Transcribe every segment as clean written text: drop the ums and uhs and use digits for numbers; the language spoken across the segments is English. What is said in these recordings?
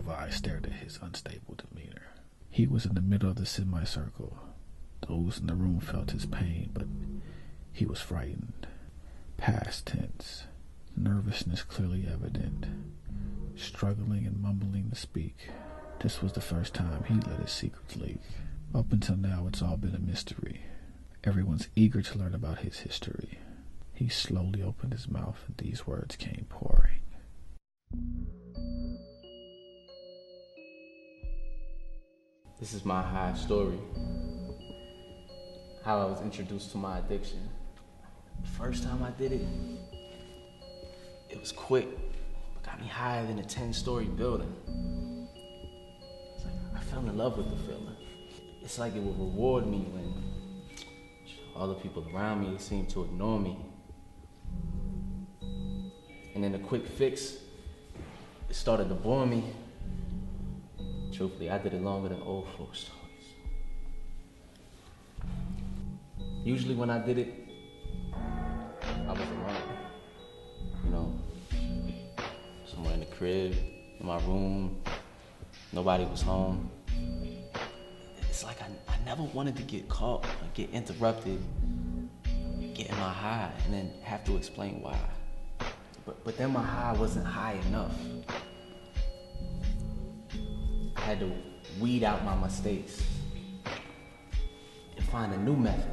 12 eyes stared at his unstable demeanor. He was in the middle of the semicircle. Those in the room felt his pain, but he was frightened. Past tense, nervousness clearly evident, struggling and mumbling to speak. This was the first time he let his secrets leak. Up until now, it's all been a mystery. Everyone's eager to learn about his history. He slowly opened his mouth, and these words came pouring. This is my high story. How I was introduced to my addiction. The first time I did it, it was quick. It got me higher than a 10-story building. It's like I fell in love with the feeling. It's like it would reward me when all the people around me seemed to ignore me. And then the quick fix, it started to bore me. Truthfully, I did it longer than old folks' stories. Usually when I did it, I was alone. You know, somewhere in the crib, in my room, nobody was home. It's like I never wanted to get caught or get interrupted, getting my high, and then have to explain why. But then my high wasn't high enough. I had to weed out my mistakes and find a new method.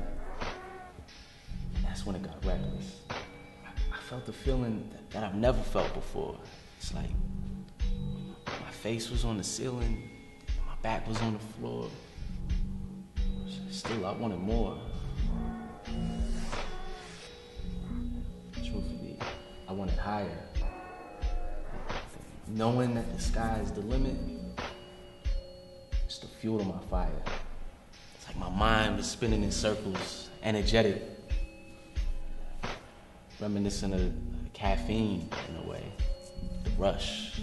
And that's when it got reckless. I felt a feeling that I've never felt before. It's like my face was on the ceiling, my back was on the floor. Still, I wanted more. Truthfully, I wanted higher. Knowing that the sky is the limit, it's the fuel to my fire. It's like my mind was spinning in circles, energetic, reminiscent of caffeine in a way, the rush.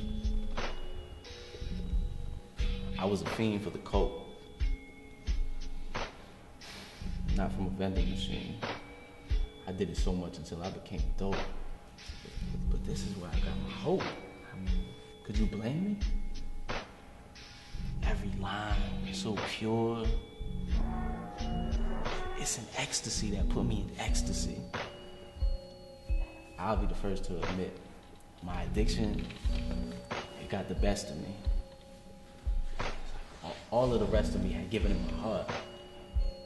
I was a fiend for the coke. Not from a vending machine. I did it so much until I became dope. But this is where I got my hope. I mean, could you blame me? Every line so pure. It's an ecstasy that put me in ecstasy. I'll be the first to admit, my addiction, it got the best of me. All of the rest of me had given it my heart.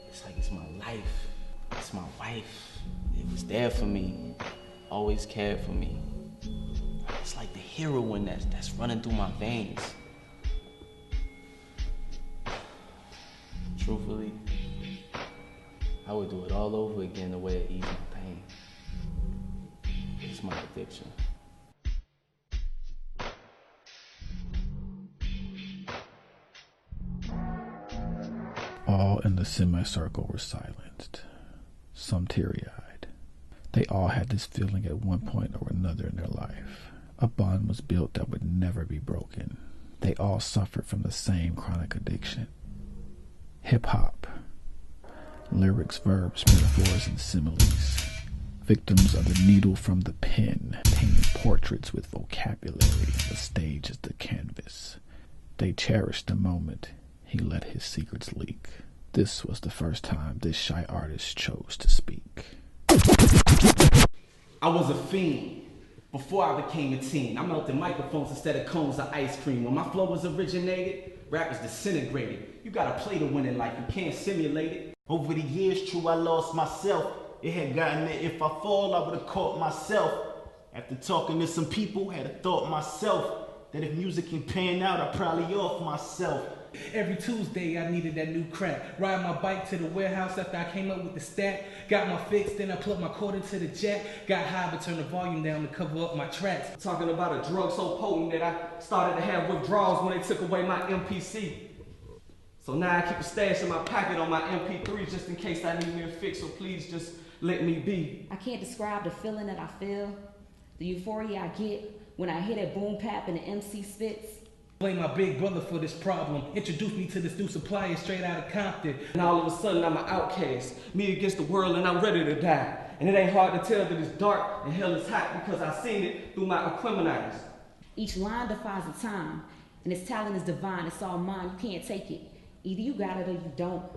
It's like it's my life, it's my wife. It was there for me, always cared for me. It's like the heroin that's running through my veins. Truthfully, I would do it all over again the way it eased my pain. It's my addiction. All in the semicircle were silenced, some teary-eyed. They all had this feeling at one point or another in their life. A bond was built that would never be broken. They all suffered from the same chronic addiction. Hip-hop. Lyrics, verbs, metaphors, and similes. Victims of the needle from the pen, painting portraits with vocabulary, and the stage is the canvas. They cherished the moment he let his secrets leak. This was the first time this shy artist chose to speak. I was a fiend before I became a teen. I melted microphones instead of cones of ice cream. When my flow was originated, rap was disintegrated. You gotta play to win in life, you can't simulate it. Over the years, true, I lost myself. It had gotten that if I fall, I would've caught myself. After talking to some people, had a thought myself that if music can pan out, I'd probably off myself. Every Tuesday I needed that new crack. Ride my bike to the warehouse after I came up with the stack. Got my fix, then I plugged my cord into the jack. Got high but turned the volume down to cover up my tracks. Talking about a drug so potent that I started to have withdrawals when they took away my MPC. So now I keep a stash in my pocket on my MP3 just in case I need me a fix, so please just let me be. I can't describe the feeling that I feel, the euphoria I get when I hear that boom pap and the MC spits. Blame my big brother for this problem. Introduced me to this new supplier straight out of Compton. And all of a sudden I'm an outcast, me against the world, and I'm ready to die. And it ain't hard to tell that it's dark and hell is hot because I seen it through my equipment eyes. Each line defies the time, And this talent is divine. It's all mine. You can't take it. Either you got it or you don't.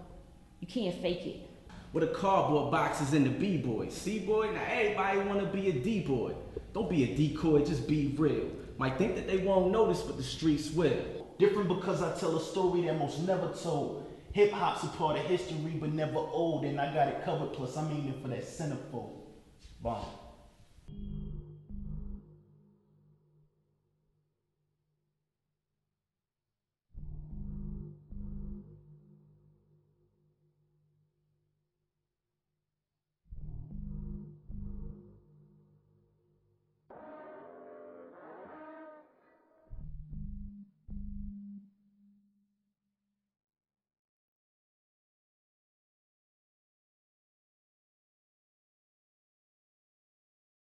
You can't fake it. With the cardboard boxes and the B-boy. C-boy, now everybody wanna be a D-boy. Don't be a decoy, just be real. Might think that they won't notice, but the streets will. Different because I tell a story that most never told. Hip hop's a part of history, but never old, and I got it covered. Plus, I'm aiming for that centerfold. Bomb.